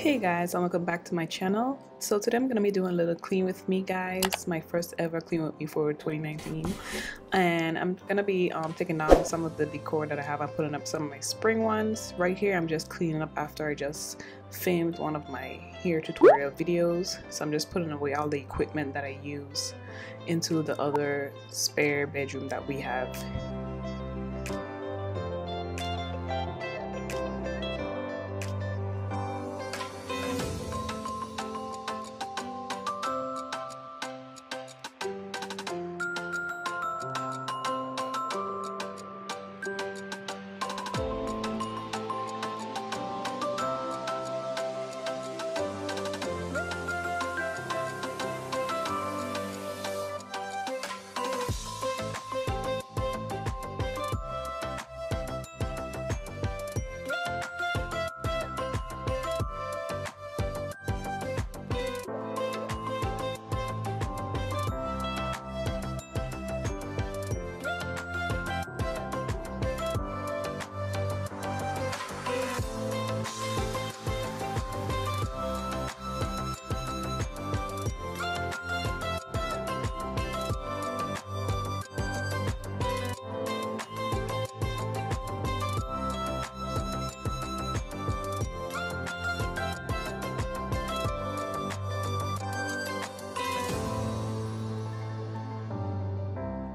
Hey guys, and welcome back to my channel. So today I'm going to be doing a little clean with me, guys. My first ever clean with me for 2019. And I'm going to be taking down some of the decor that I have. I'm putting up some of my spring ones. Right here I'm just cleaning up after I just filmed one of my hair tutorial videos. So I'm just putting away all the equipment that I use into the other spare bedroom that we have.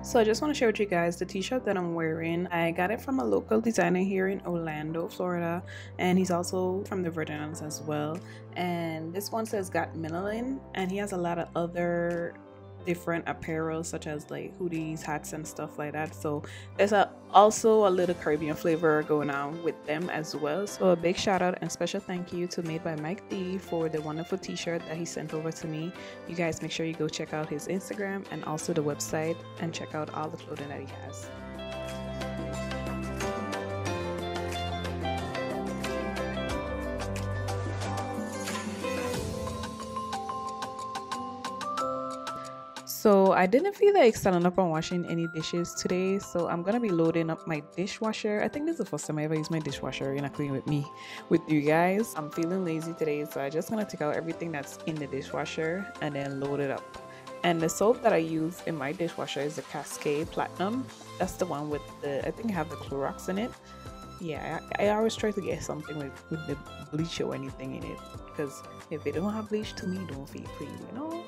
So I just want to share with you guys the t-shirt that I'm wearing. I got it from a local designer here in Orlando, Florida, and he's also from the Virgin Islands as well. And this one says got melanin, and he has a lot of other different apparel such as like hoodies, hats and stuff like that. So there's also a little Caribbean flavor going on with them as well. So a big shout out and special thank you to Made by M.A.D.E for the wonderful t-shirt that he sent over to me. You guys make sure you go check out his Instagram and also the website and check out all the clothing that he has. So I didn't feel like standing up and washing any dishes today, so I'm gonna be loading up my dishwasher. I think this is the first time I ever use my dishwasher in a clean with me with you guys. I'm feeling lazy today, so I'm just gonna take out everything that's in the dishwasher and then load it up. And the soap that I use in my dishwasher is the Cascade Platinum. That's the one with the, I think I have the Clorox in it. Yeah, I always try to get something with the bleach or anything in it, because if they don't have bleach, to me don't feel clean, you know.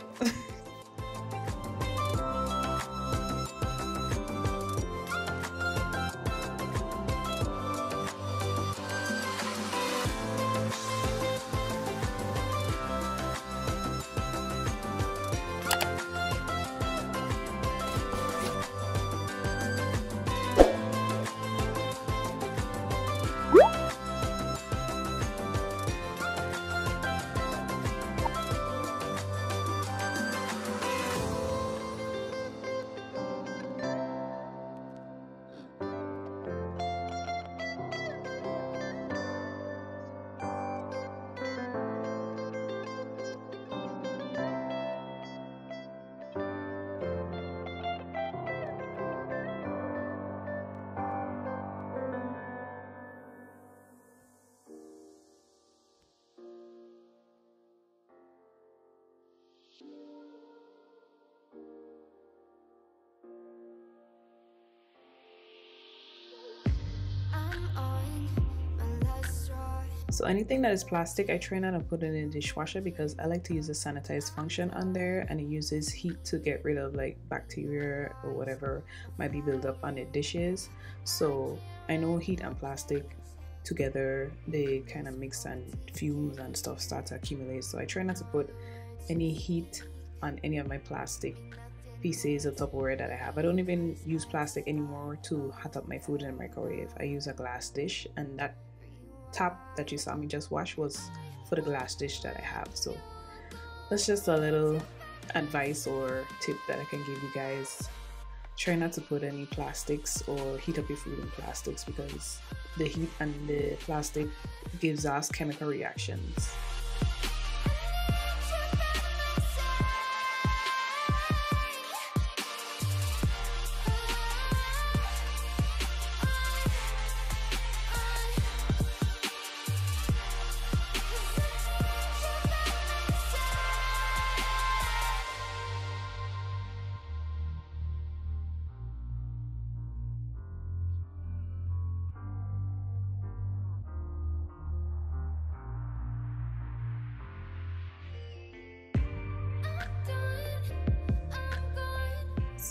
So anything that is plastic, I try not to put it in the dishwasher because I like to use the sanitize function on there, and it uses heat to get rid of like bacteria or whatever might be built up on the dishes. So I know heat and plastic together, they kind of mix and fuse and stuff start to accumulate. So I try not to put any heat on any of my plastic pieces of Tupperware that I have. I don't even use plastic anymore to hot up my food in the microwave. I use a glass dish, and that top that you saw me just wash was for the glass dish that I have. So that's just a little advice or tip that I can give you guys. Try not to put any plastics or heat up your food in plastics, because the heat and the plastic gives us chemical reactions.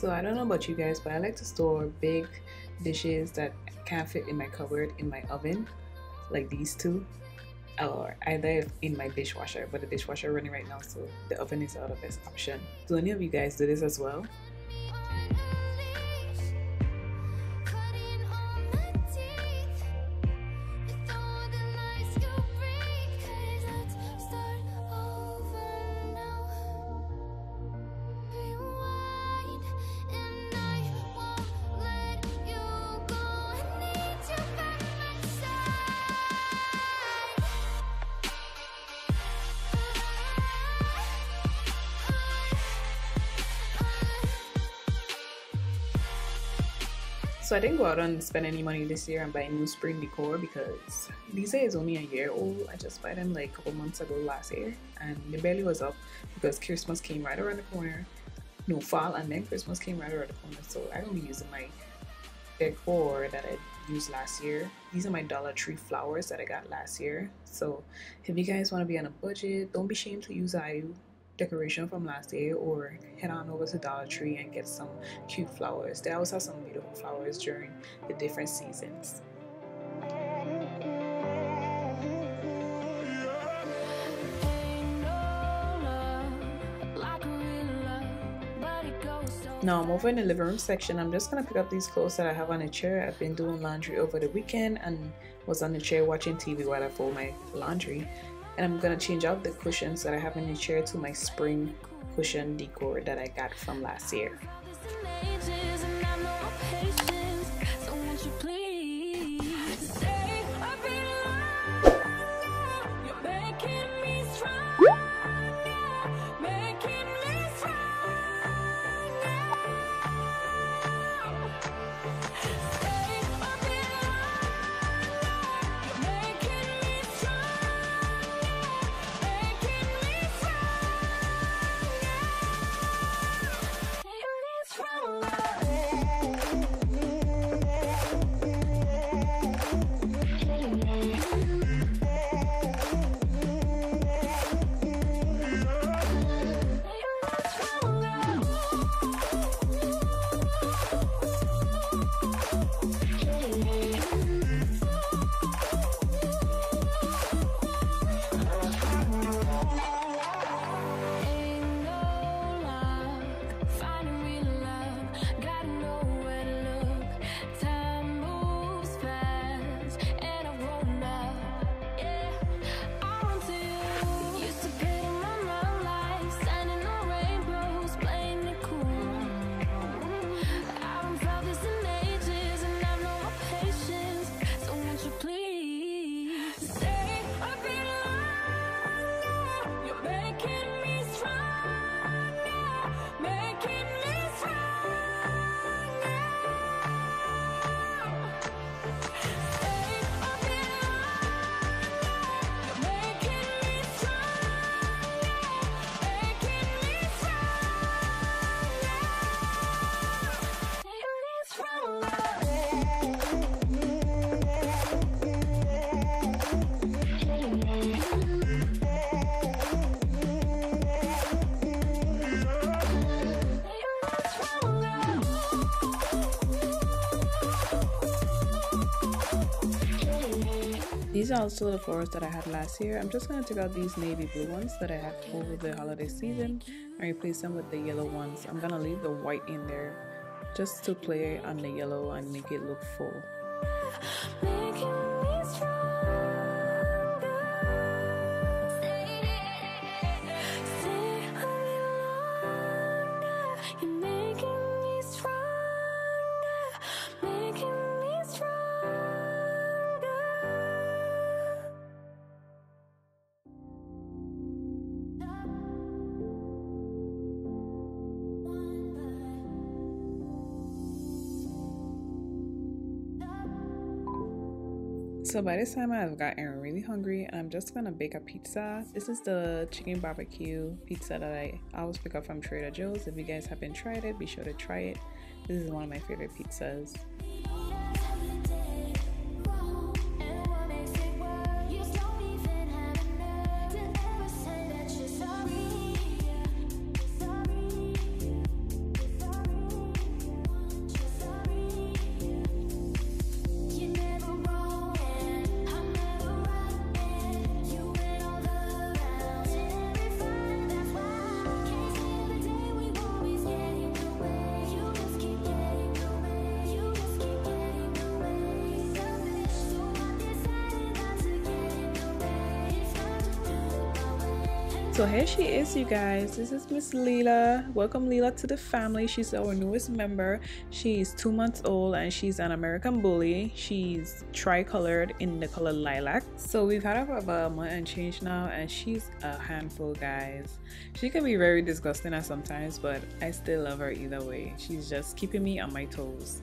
So I don't know about you guys, but I like to store big dishes that can't fit in my cupboard in my oven, like these two, or either in my dishwasher, but the dishwasher running right now, so the oven is out of this option. Do any of you guys do this as well? So I didn't go out and spend any money this year and buy new spring decor because these days only a year old. I just bought them like a couple months ago last year, and the belly was up because Christmas came right around the corner. No, fall, and then Christmas came right around the corner. So I don't be using my decor that I used last year. These are my Dollar Tree flowers that I got last year. So if you guys want to be on a budget, don't be ashamed to use IU decoration from last year, or head on over to Dollar Tree and get some cute flowers. They always have some beautiful flowers during the different seasons. Now I'm over in the living room section. I'm just gonna pick up these clothes that I have on a chair. I've been doing laundry over the weekend and was on the chair watching TV while I fold my laundry. And I'm gonna change out the cushions that I have in the chair to my spring cushion decor that I got from last year. These are also the flowers that I had last year. I'm just going to take out these navy blue ones that I had over the holiday season and replace them with the yellow ones. I'm going to leave the white in there just to play on the yellow and make it look full. So by this time I've gotten really hungry and I'm just gonna bake a pizza. This is the chicken barbecue pizza that I always pick up from Trader Joe's. If you guys haven't tried it, be sure to try it. This is one of my favorite pizzas. So here she is, you guys. This is Miss Leela. Welcome Leela to the family. She's our newest member. She's 2 months old and she's an American bully. She's tri-colored in the color lilac. So we've had her for about a month and change now, and she's a handful, guys. She can be very disgusting at sometimes, but I still love her either way. She's just keeping me on my toes.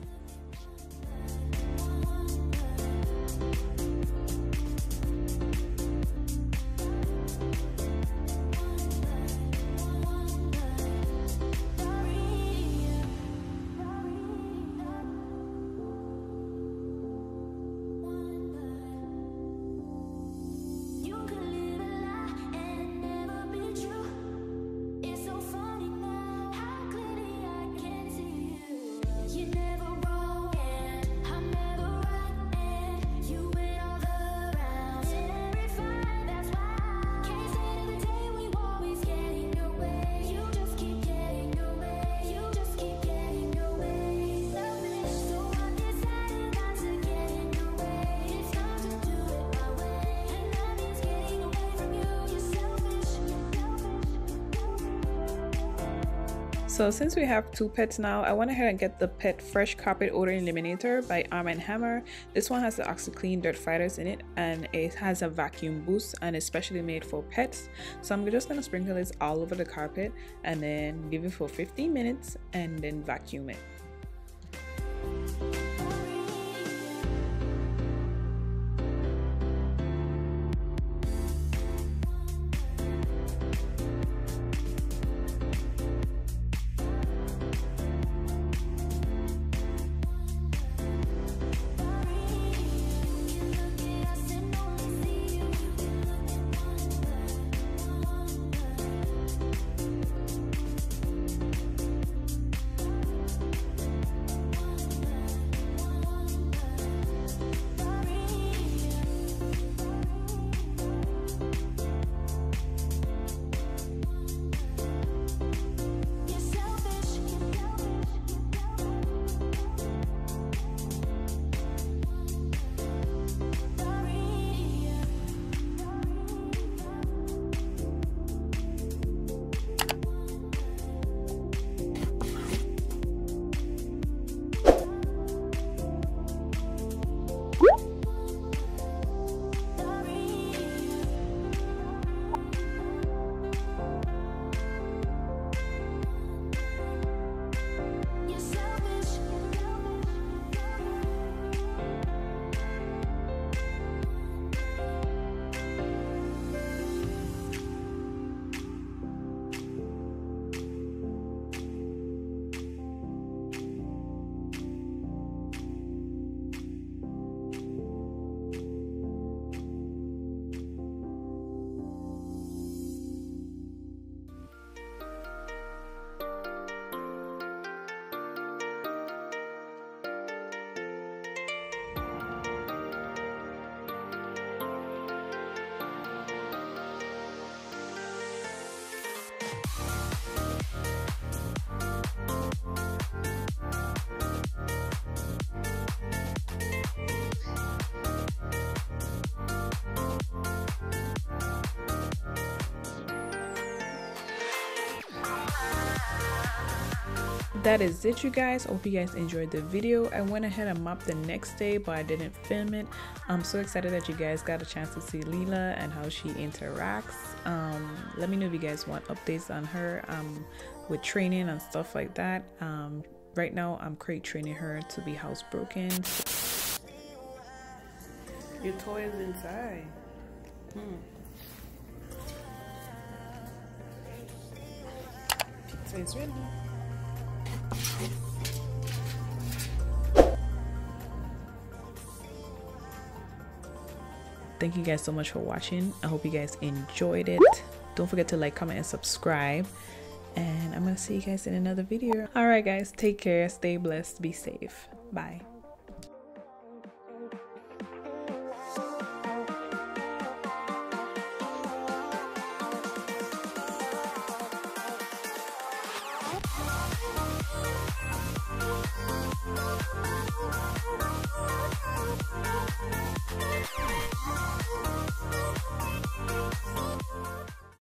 So since we have 2 pets now, I went ahead and get the Pet Fresh Carpet Odor Eliminator by Arm & Hammer. This one has the OxiClean Dirt Fighters in it, and it has a vacuum boost and it's specially made for pets. So I'm just going to sprinkle this all over the carpet and then leave it for 15 minutes and then vacuum it. That is it, you guys. Hope you guys enjoyed the video. I went ahead and mopped the next day, but I didn't film it. I'm so excited that you guys got a chance to see Leela and how she interacts. Let me know if you guys want updates on her with training and stuff like that. Right now I'm crate training her to be housebroken. Your toy is inside. So it's ready. Thank you guys so much for watching. I hope you guys enjoyed it. Don't forget to like, comment, and subscribe. And I'm gonna see you guys in another video. Alright guys, take care, stay blessed, be safe. Bye.